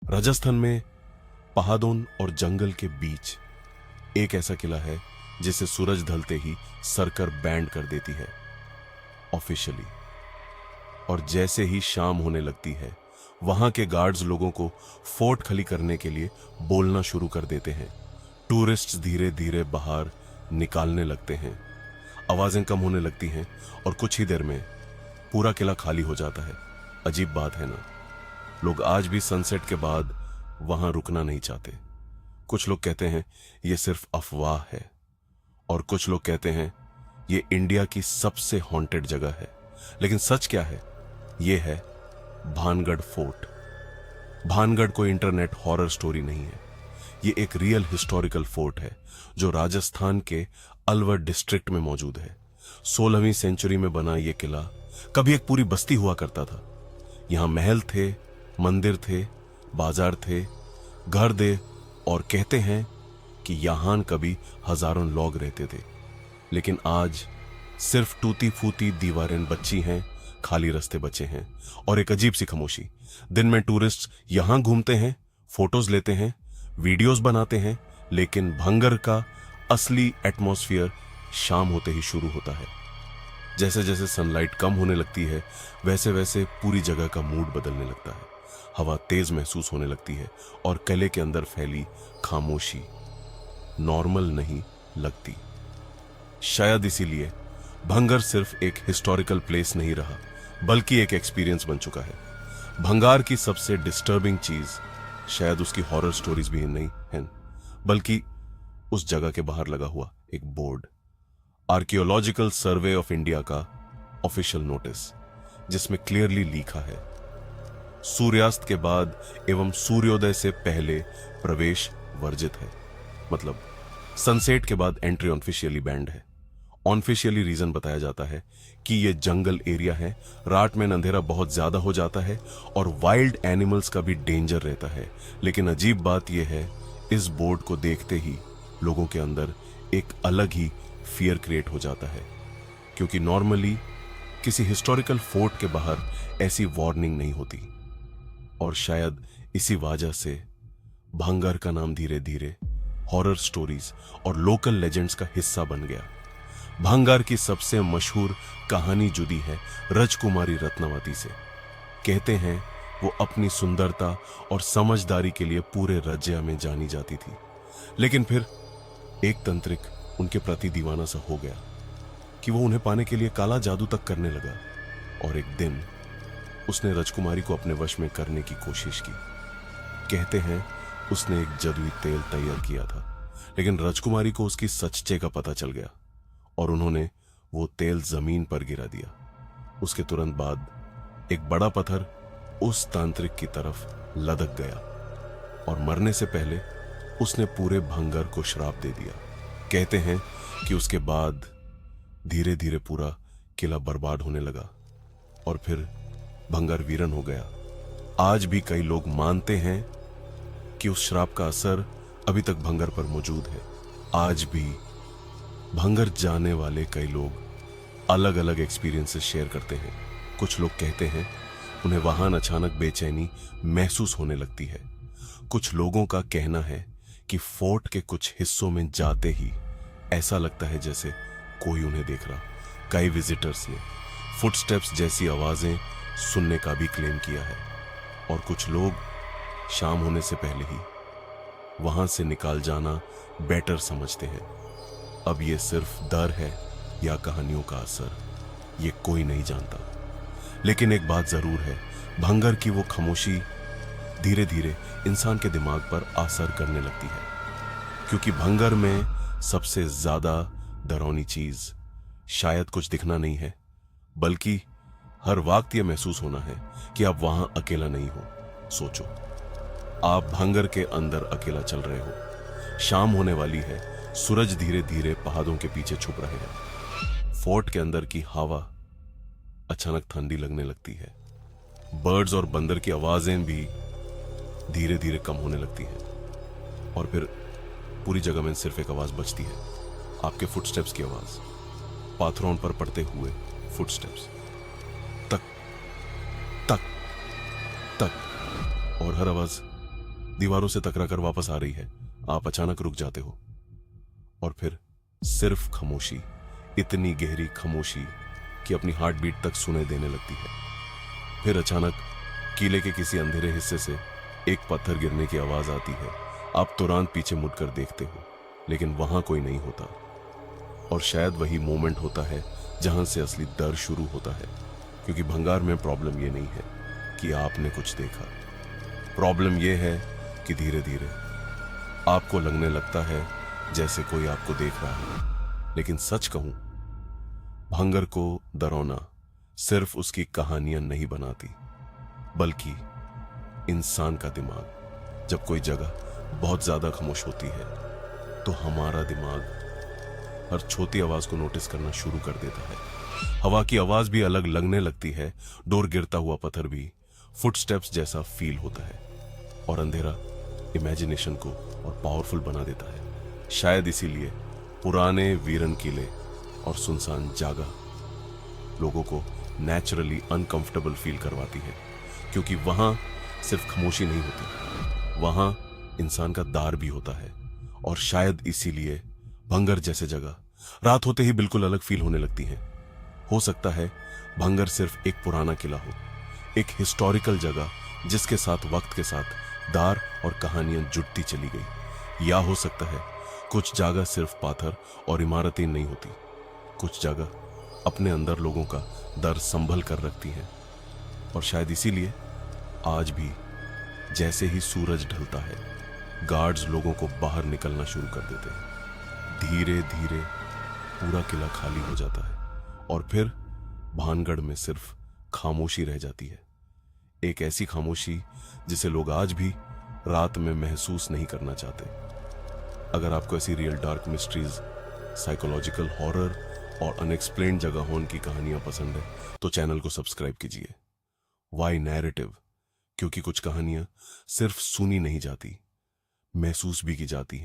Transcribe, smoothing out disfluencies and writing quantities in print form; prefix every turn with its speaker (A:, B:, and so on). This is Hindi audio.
A: राजस्थान में पहाड़ों और जंगल के बीच एक ऐसा किला है जिसे सूरज ढलते ही सरकार बैंड कर देती है ऑफिशियली। और जैसे ही शाम होने लगती है वहां के गार्ड्स लोगों को फोर्ट खाली करने के लिए बोलना शुरू कर देते हैं। टूरिस्ट्स धीरे धीरे बाहर निकालने लगते हैं, आवाजें कम होने लगती हैं और कुछ ही देर में पूरा किला खाली हो जाता है। अजीब बात है ना, लोग आज भी सनसेट के बाद वहां रुकना नहीं चाहते। कुछ लोग कहते हैं यह सिर्फ अफवाह है और कुछ लोग कहते हैं यह इंडिया की सबसे हॉन्टेड जगह है। लेकिन सच क्या है? यह है भानगढ़ फोर्ट। भानगढ़ कोई इंटरनेट हॉरर स्टोरी नहीं है, यह एक रियल हिस्टोरिकल फोर्ट है जो राजस्थान के अलवर डिस्ट्रिक्ट में मौजूद है। 16वीं सेंचुरी में बना यह किला कभी एक पूरी बस्ती हुआ करता था। यहां महल थे, मंदिर थे, बाजार थे, घर थे और कहते हैं कि यहां कभी हजारों लोग रहते थे। लेकिन आज सिर्फ टूटी फूटी दीवारें बची हैं, खाली रास्ते बचे हैं और एक अजीब सी खामोशी। दिन में टूरिस्ट यहां घूमते हैं, फोटोज लेते हैं, वीडियोस बनाते हैं, लेकिन भंगर का असली एटमॉस्फेयर शाम होते ही शुरू होता है। जैसे जैसे सनलाइट कम होने लगती है वैसे वैसे पूरी जगह का मूड बदलने लगता है। हवा तेज महसूस होने लगती है और किले के अंदर फैली खामोशी नॉर्मल नहीं लगती। शायद इसीलिए भंगर सिर्फ एक हिस्टोरिकल प्लेस नहीं रहा बल्कि एक एक्सपीरियंस बन चुका है। भंगार की सबसे डिस्टर्बिंग चीज शायद उसकी हॉरर स्टोरीज भी नहीं है, बल्कि उस जगह के बाहर लगा हुआ एक board, archaeological survey of India का ऑफिशियल नोटिस, जिसमें क्लियरली लिखा है सूर्यास्त के बाद एवं सूर्योदय से पहले प्रवेश वर्जित है। मतलब सनसेट के बाद एंट्री ऑफिशियली बैंड है। ऑनफिशियली रीजन बताया जाता है कि यह जंगल एरिया है, रात में अंधेरा बहुत ज्यादा हो जाता है और वाइल्ड एनिमल्स का भी डेंजर रहता है। लेकिन अजीब बात यह है, इस बोर्ड को देखते ही लोगों के अंदर एक अलग ही फियर क्रिएट हो जाता है, क्योंकि नॉर्मली किसी हिस्टोरिकल फोर्ट के बाहर ऐसी वार्निंग नहीं होती। और शायद इसी वजह से भंगार का नाम धीरे धीरे हॉरर स्टोरीज और लोकल लेजेंड्स का हिस्सा बन गया। भंगार की सबसे मशहूर कहानी जुड़ी है राजकुमारी रत्नावती से। कहते हैं वो अपनी सुंदरता और समझदारी के लिए पूरे राज्य में जानी जाती थी। लेकिन फिर एक तांत्रिक उनके प्रति दीवाना सा हो गया कि वो उन्हें पाने के लिए काला जादू तक करने लगा और एक दिन उसने राजकुमारी को अपने वश में करने की कोशिश की। कहते हैं उसने एक जादुई तेल तैयार किया था, लेकिन राजकुमारी को उसकी सच्चे का पता चल गया और उन्होंने वो तेल जमीन पर गिरा दिया। उसके तुरंत बाद एक बड़ा पत्थर उस तांत्रिक की तरफ लदक गया और मरने से पहले उसने पूरे भंगार को श्राप दे दिया। कहते हैं कि उसके बाद धीरे धीरे पूरा किला बर्बाद होने लगा और फिर भंगार वीरन हो गया। आज भी कई लोग मानते हैं कि उस श्राप का असर अभी तक भंगार पर मौजूद है। आज भी भंगार जाने वाले कई लोग अलग अलग एक्सपीरियंसेस शेयर करते हैं। कुछ लोग कहते हैं उन्हें वहां अचानक बेचैनी महसूस होने लगती है। कुछ लोगों का कहना है कि फोर्ट के कुछ हिस्सों में जाते ही ऐसा लगता है जैसे कोई उन्हें देख रहा। कई विजिटर्स ने फुटस्टेप्स जैसी आवाजें सुनने का भी क्लेम किया है और कुछ लोग शाम होने से पहले ही वहां से निकाल जाना बेटर समझते हैं। अब ये सिर्फ डर है या कहानियों का असर, ये कोई नहीं जानता। लेकिन एक बात जरूर है, भंगार की वो खामोशी धीरे धीरे इंसान के दिमाग पर असर करने लगती है, क्योंकि भंगार में सबसे ज्यादा डरावनी चीज शायद कुछ दिखना नहीं है, बल्कि हर वक्त यह महसूस होना है कि आप वहां अकेला नहीं हो। सोचो, आप भंगार के अंदर अकेला चल रहे हो, शाम होने वाली है, सूरज धीरे धीरे पहाड़ों के पीछे छुप रहे हैं, फोर्ट के अंदर की हवा अचानक ठंडी लगने लगती है, बर्ड्स और बंदर की आवाजें भी धीरे धीरे कम होने लगती हैं और फिर पूरी जगह में सिर्फ एक आवाज बचती है, आपके फुटस्टेप्स की आवाज, पाथरों पर पड़ते हुए फुटस्टेप्स, तक तक तक, और हर आवाज दीवारों से टकरा कर वापस आ रही है। आप अचानक रुक जाते हो और फिर सिर्फ खामोशी, इतनी गहरी खामोशी कि अपनी हार्ट बीट तक सुनाई देने लगती है। फिर अचानक किले के किसी अंधेरे हिस्से से एक पत्थर गिरने की आवाज आती है। आप तुरंत पीछे मुड़कर देखते हो, लेकिन वहां कोई नहीं होता। और शायद वही मोमेंट होता है जहां से असली डर शुरू होता है, क्योंकि भंगार में प्रॉब्लम यह नहीं है कि आपने कुछ देखा। प्रॉब्लम यह है कि धीरे धीरे आपको लगने लगता है जैसे कोई आपको देख रहा है। लेकिन सच कहूं, भंगर को डरावना सिर्फ उसकी कहानियां नहीं बनाती, बल्कि इंसान का दिमाग। जब कोई जगह बहुत ज्यादा खामोश होती है तो हमारा दिमाग हर छोटी आवाज को नोटिस करना शुरू कर देता है। हवा की आवाज भी अलग लगने लगती है, डोर गिरता हुआ पत्थर भी फुटस्टेप्स जैसा फील होता है, और अंधेरा इमेजिनेशन को और पावरफुल बना देता है। शायद इसीलिए पुराने वीरन किले और सुनसान जगह लोगों को नेचुरली अनकंफर्टेबल फील करवाती है, क्योंकि वहां सिर्फ खामोशी नहीं होती, वहां इंसान का दार भी होता है। और शायद इसीलिए भंगर जैसे जगह रात होते ही बिल्कुल अलग फील होने लगती है। हो सकता है भंगर सिर्फ एक पुराना किला हो, एक हिस्टोरिकल जगह जिसके साथ वक्त के साथ दार और कहानियां जुड़ती चली गई। या हो सकता है कुछ जगह सिर्फ पाथर और इमारतें नहीं होती, कुछ जगह अपने अंदर लोगों का डर संभल कर रखती हैं। और शायद इसीलिए आज भी जैसे ही सूरज ढलता है, गार्ड्स लोगों को बाहर निकलना शुरू कर देते हैं। धीरे धीरे पूरा किला खाली हो जाता है और फिर भानगढ़ में सिर्फ खामोशी रह जाती है। एक ऐसी खामोशी जिसे लोग आज भी रात में महसूस नहीं करना चाहते। अगर आपको ऐसी real dark mysteries, psychological horror और अनएक्सप्लेन्ड जगहों की कहानियां पसंद है तो चैनल को सब्सक्राइब कीजिए। Why narrative? क्योंकि कुछ कहानियां सिर्फ सुनी नहीं जाती, महसूस भी की जाती हैं।